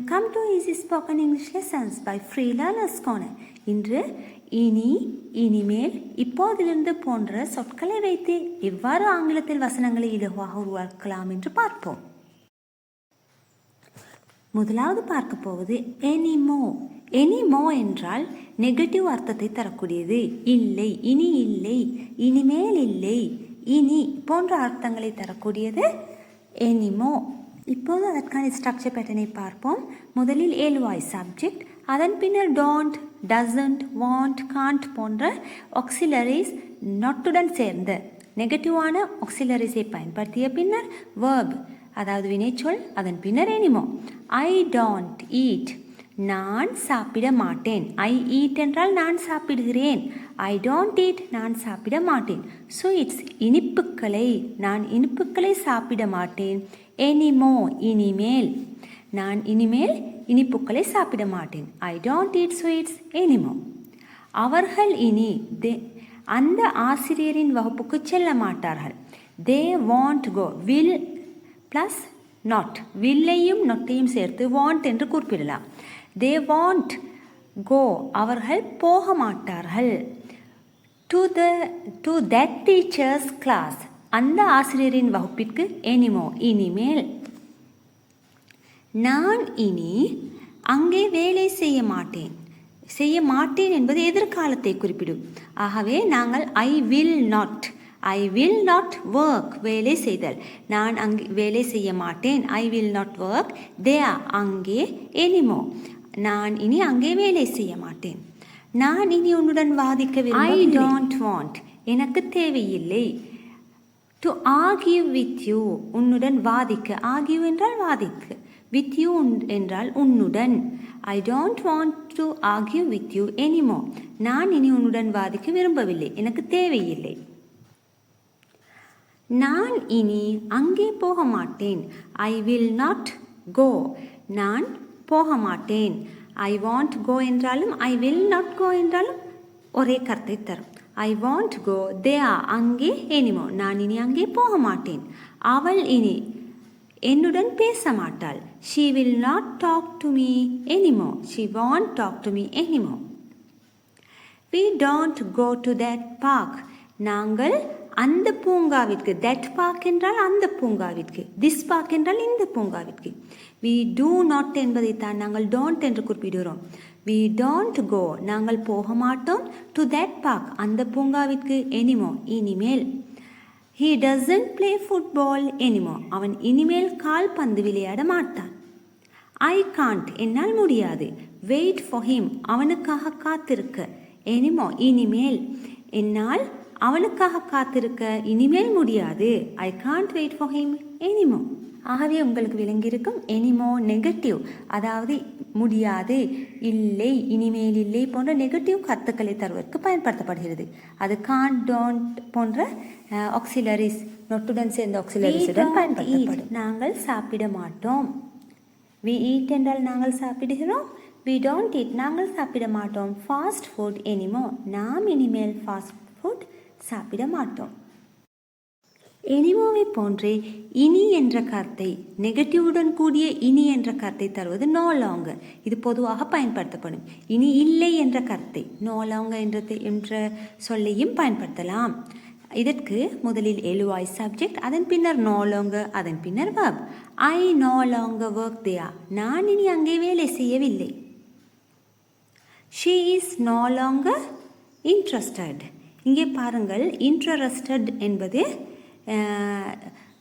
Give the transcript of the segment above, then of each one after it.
Welcome to Easy Spoken English Lessons by Free Learners Corner. இன்று இனி, இனிமேல், இப்போதிலிருந்து போன்ற சொற்களை வைத்து எவ்வாறு ஆங்கிலத்தில் வசனங்களை இலகுவாக உருவாக்கலாம் என்று பார்ப்போம். முதலாவது பார்க்க போவது எனிமோ. எனிமோ என்றால் நெகட்டிவ் அர்த்தத்தை தரக்கூடியது. இல்லை, இனி இல்லை, இனிமேல் இல்லை, இனி போன்ற அர்த்தங்களை தரக்கூடியது எனிமோ. இப்போது அதற்கான ஸ்ட்ரக்சர் பேட்டர்னை பார்ப்போம். முதலில் ஏலுவாய் சப்ஜெக்ட், அதன் பின்னர் டோன்ட், டசன்ட், வாண்ட், காண்ட் போன்ற ஆக்சிலரிஸ் நொட்டுடன் சேர்ந்த நெகட்டிவான ஆக்சிலரிஸை பயன்படுத்திய பின்னர் வேர்ப், அதாவது வினைச்சொல், அதன் பின்னர் எனிமோ. ஐ டோன்ட் ஈட், நான் சாப்பிட மாட்டேன். ஐ ஈட் என்றால் நான் சாப்பிடுகிறேன். ஐ டோன்ட் ஈட், நான் சாப்பிட மாட்டேன். ஸ்வீட்ஸ், இனிப்புக்களை, நான் இனிப்புக்களை சாப்பிட மாட்டேன். எனிமோ, இனிமேல், நான் இனிமேல் இனிப்புக்களை சாப்பிட மாட்டேன். I don't eat sweets anymore. அவர்கள் இனி அந்த ஆசிரியரின் வகுப்புக்கு செல்ல மாட்டார்கள். They won't go, will plus not, வில்லையும் நொட்டையும் சேர்த்து வாண்ட் என்று குறிப்பிடலாம். தே வாண்ட் கோ, அவர்கள் போக மாட்டார்கள். டு தட் டீச்சர்ஸ் கிளாஸ், அந்த ஆசிரியரின் வகுப்பிற்கு. எனிமோ, இனிமேல். நான் இனி அங்கே வேலை செய்ய மாட்டேன். செய்ய மாட்டேன் என்பது எதிர்காலத்தை குறிப்பிடும். ஆகவே நாங்கள் ஐ வில் நாட் ஒர்க், வேலை செய்தல். நான் அங்கே வேலை செய்ய மாட்டேன். ஐ வில் நாட் ஒர்க் தேர், அங்கே. எனிமோ, நான் இனி அங்கே வேலை செய்ய மாட்டேன். நான் இனி உன்னுடன் வாதிக்கவில்லை. ஐ டோன்ட் வாண்ட், எனக்கு தேவையில்லை. டு ஆர்கியூ வித் யூ, உன்னுடன் வாதிக்க. ஆர்கியூ என்றால் வாதிக்க, வித் யூ என்றால் உன்னுடன். I don't want to argue with you any more, நான் இனி உன்னுடன் வாதிக்க விரும்பவில்லை, எனக்கு தேவையில்லை. நான் இனி அங்கே போக மாட்டேன். ஐ வில் நாட் கோ, நான் போக மாட்டேன். ஐ வாண்ட் கோ என்றாலும் ஐ வில் நாட் கோ என்றாலும் ஒரே கருத்தை தரும். ஐ வாண்ட் கோ தேர், அங்கே. எனிமோ, நான் இனி அங்கே போக மாட்டேன். அவள் இனி என்னுடன் பேச மாட்டாள். She will not talk to me anymore, she want talk to me anymore. We don't go to that park, நாங்கள் அந்த பூங்காவிற்கு. தட் பார்க் என்றால் அந்த பூங்காவிற்கு, திஸ் பார்க் என்றால் இந்த பூங்காவிற்கு. வி டூ நாட் என்பதைத்தான் நாங்கள் டோன்ட் என்று குறிப்பிடுகிறோம். வி டோன்ட் கோ, நாங்கள் போக மாட்டோம். டு தட் பார்க், அந்த பூங்காவிற்கு. எனிமோ, இனிமேல். He doesn't play football any more, அவன் இனிமேல் கால்பந்து விளையாட மாட்டான். ஐ காண்ட், என்னால் முடியாது. வெயிட் ஃபார் ஹிம், அவனுக்காக காத்திருக்க. எனிமோ, இனிமேல், என்னால் அவனுக்காக காத்திருக்க இனிமேல் முடியாது. I can't wait for him anymore. ஆகவே உங்களுக்கு விளங்கியிருக்கும். எனிமோ நெகட்டிவ், அதாவது முடியாது, இல்லை, இனிமேல் இல்லை போன்ற நெகட்டிவ் கருத்துக்களை தருவதற்கு பயன்படுத்தப்படுகிறது. அது காண்ட், டோன்ட் போன்ற ஆக்சிலரிஸ், நொட்டுடன் சேர்ந்த ஆக்சிலரிஸுடன் பயன்படுத்தப்படும். நாங்கள் சாப்பிட மாட்டோம். வி ஈட் என்றால் நாங்கள் சாப்பிடுகிறோம். வி டோன்ட் ஈட், நாங்கள் சாப்பிட மாட்டோம். ஃபாஸ்ட் ஃபுட் எனிமோ, நாம் இனிமேல் ஃபாஸ்ட் ஃபுட் சாப்பிட மாட்டோம். எனிமோவை போன்றே இனி என்ற கருத்தை, நெகட்டிவுடன் கூடிய இனி என்ற கருத்தை தருவது நோ லாங்கர். இது பொதுவாக பயன்படுத்தப்படும். இனி இல்லை என்ற கருத்தை நோ லாங்கர் என்ற சொல்லையும் பயன்படுத்தலாம். இதற்கு முதலில் எழுவாய் சப்ஜெக்ட், அதன் பின்னர் நோ லாங்கர், அதன் பின்னர் verb. I no longer work there, நான் இனி அங்கே வேலை செய்யவில்லை. She is no longer interested. இங்கே பாருங்கள், இன்ட்ரெஸ்டட் என்பது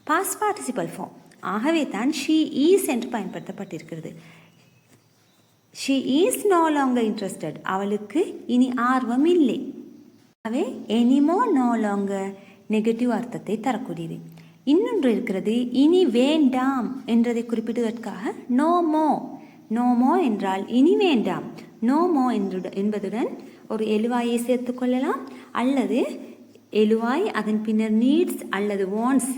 பாஸ்ட் பார்ட்டிசிபல் ஃபார்ம். ஆகவே தான் ஷீ ஈஸ் என்று பயன்படுத்தப்பட்டிருக்கிறது. She is no longer interested, அவளுக்கு இனி ஆர்வம் இல்லை. ஆகவே எனிமோ நோ லாங்கர் நெகட்டிவ் அர்த்தத்தை தரக்கூடியது. இன்னொன்று இருக்கிறது, இனி வேண்டாம் என்றதை குறிப்பிடுவதற்காக நோமோ. நோமோ என்றால் இனி வேண்டாம். நோமோ என்பதுடன் ஒரு எழுவாயை சேர்த்து கொள்ளலாம், அல்லது எழுவாய் அதன் பின்னர் நீட்ஸ் அல்லது வாண்ட்ஸ்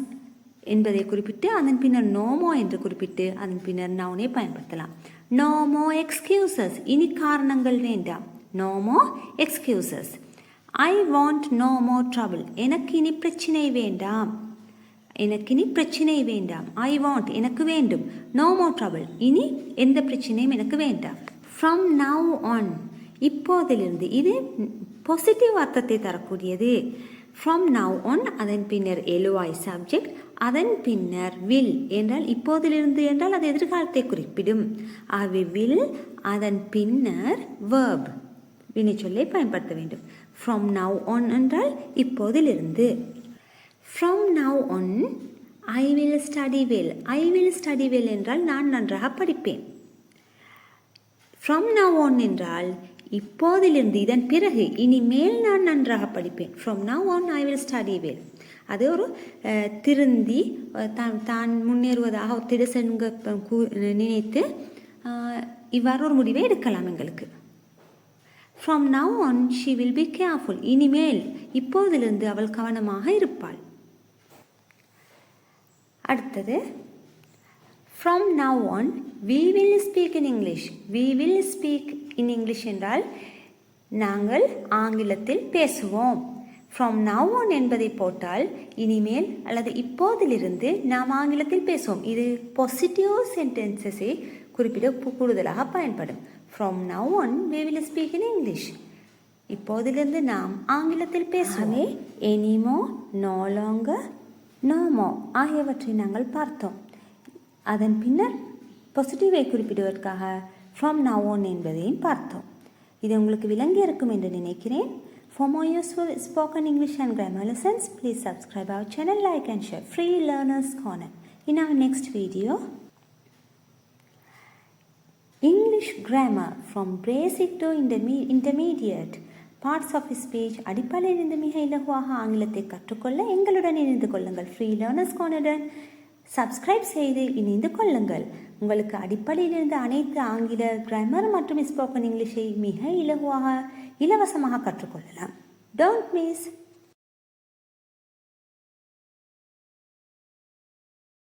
என்பதை குறிப்பிட்டு அதன் பின்னர் நோமோ என்று குறிப்பிட்டு அதன் பின்னர் நவுனை பயன்படுத்தலாம். நோமோ எக்ஸ்கியூசஸ், இனி காரணங்கள் வேண்டாம். No more excuses. I want no more trouble, எனக்கு இனி பிரச்சனை வேண்டாம். எனக்கு இனி பிரச்சனை வேண்டாம். ஐ வாண்ட் எனக்கு வேண்டும். நோ மோர் ட்ரபிள் இனி எந்த பிரச்சனையும் எனக்கு வேண்டாம். ஃப்ரம் நவ் ஆன் இப்போதிலிருந்து இது பாசிட்டிவ் அர்த்தத்தை தரக்கூடியது. ஃப்ரம் நவ் ஆன் அதன் பின்னர் எழுவாய் சப்ஜெக்ட் அதன் பின்னர் வில் என்றால் இப்போதிலிருந்து என்றால் அது எதிர்காலத்தை குறிப்பிடும். ஆகவே வில் அதன் பின்னர் verb வினைச்சொல்லை பயன்படுத்த வேண்டும். ஃப்ரம் நவ் ஆன் என்றால் இப்போதிலிருந்து. From now on I will study well. I will study well என்றால் நான் நன்றாக படிப்பேன். ஃப்ரம் நவ் ஆன் என்றால் இப்போதிலிருந்து இதன் பிறகு இனிமேல் நான் நன்றாக படிப்பேன். From now on I will study well. அது ஒரு திருந்தி தான் முன்னேறுவதாக ஒரு திடசங்க நினைத்து இவ்வாறு ஒரு முடிவை எடுக்கலாம் எங்களுக்கு. From now on she will be careful. இனிமேல் இப்போதிலிருந்து அவள் கவனமாக இருப்பாள். அடுத்தது from now on we will speak in English. we will speak in English என்றால் நாங்கள் ஆங்கிலத்தில் பேசுவோம். ஃப்ரம் நவ் ஆன் என்பதை போட்டால் இனிமேல் அல்லது இப்போதிலிருந்து நாம் ஆங்கிலத்தில் பேசுவோம். இது பாசிட்டிவ் சென்டென்சஸை குறிப்பிட கூடுதலாக பயன்படும். From now on we will speak in English. இப்போதிலிருந்து நாம் ஆங்கிலத்தில் பேசுவோம். Anymore, no longer, no more ஆகியவற்றை நாங்கள் பார்த்தோம். அதன் பின்னர் பாசிட்டிவை குறிப்பிடுவதற்காக ஃப்ரம் நவ் ஆன் என்பதையும் பார்த்தோம். இது உங்களுக்கு விளங்கி இருக்கும் என்று நினைக்கிறேன். For more useful spoken English and grammar lessons, please subscribe our channel, like and share. Free Learners Corner. In our next video, English grammar from basic to intermediate parts of speech. அடிப்படையிலிருந்து மிக இலகுவாக ஆங்கிலத்தை கற்றுக்கொள்ள எங்களுடன் இணைந்து கொள்ளுங்கள். Free Learners Corner subscribe செய்து இணைந்து கொள்ளுங்கள். உங்களுக்கு அடிப்படையிலிருந்து அனைத்து ஆங்கில கிராமர் மற்றும் ஸ்போக்கன் இங்கிலீஷை மிக இலகுவாக இலவசமாக கற்றுக்கொள்ளலாம். Don't miss.